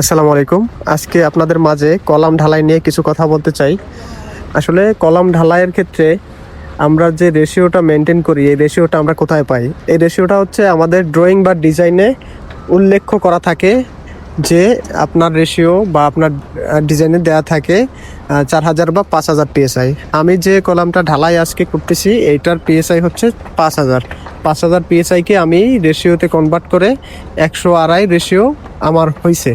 আসসালামু আলাইকুম। আজকে আপনাদের মাঝে কলাম ঢালাই নিয়ে কিছু কথা বলতে চাই। আসলে কলাম ঢালাইয়ের ক্ষেত্রে আমরা যে রেশিওটা মেনটেন করি, এই রেশিওটা আমরা কোথায় পাই? এই রেশিওটা হচ্ছে আমাদের ড্রয়িং বা ডিজাইনে উল্লেখ করা থাকে যে আপনার রেশিও বা আপনার ডিজাইনে দেওয়া থাকে 4000 বা 5000 পিএসআই। আমি যে কলামটা ঢালাই আজকে করতেছি এইটার পিএসআই হচ্ছে 5000 পিএসআইকে আমি রেশিওতে কনভার্ট করে 102 রেশিও আমার হয়েছে।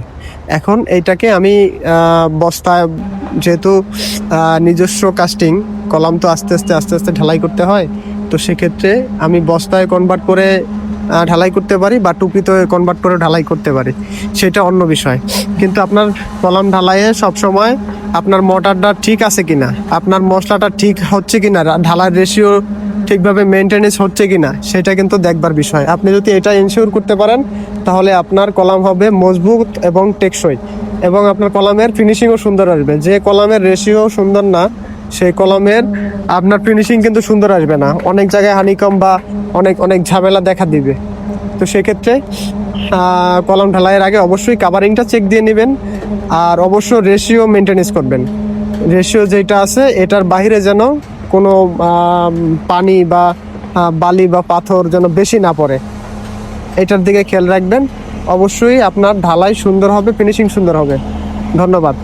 এখন এইটাকে আমি বস্তায়, যেহেতু নিজস্ব কাস্টিং কলাম তো আস্তে আস্তে ঢালাই করতে হয়, তো সেক্ষেত্রে আমি বস্তায় কনভার্ট করে ঢালাই করতে পারি বা টুপিতে কনভার্ট করে ঢালাই করতে পারি, সেটা অন্য বিষয়। কিন্তু আপনার কলাম ঢালাইয়ে সবসময় আপনার মোটরটা ঠিক আছে কিনা, আপনার মশলাটা ঠিক হচ্ছে কিনা, ঢালাইয়ের রেশিও ঠিকভাবে মেনটেনেন্স হচ্ছে কিনা, সেটা কিন্তু দেখবার বিষয়। আপনি যদি এটা ইনশিওর করতে পারেন তাহলে আপনার কলাম হবে মজবুত এবং টেকসই, এবং আপনার কলামের ফিনিশিংও সুন্দর আসবে। যে কলামের রেশিও সুন্দর না, সেই কলামের আপনার ফিনিশিং কিন্তু সুন্দর আসবে না, অনেক জায়গায় হানিকম বা অনেক ঝামেলা দেখা দিবে। তো সেক্ষেত্রে কলাম ঢালাইয়ের আগে অবশ্যই কাভারিংটা চেক দিয়ে নেবেন, আর অবশ্য রেশিও মেনটেনেন্স করবেন। রেশিও যেটা আছে এটার বাইরে যেন কোনো পানি বা বালি বা পাথর যেন বেশি না পড়ে, এটার দিকে খেয়াল রাখবেন। অবশ্যই আপনার ঢালাই সুন্দর হবে, ফিনিশিং সুন্দর হবে। ধন্যবাদ।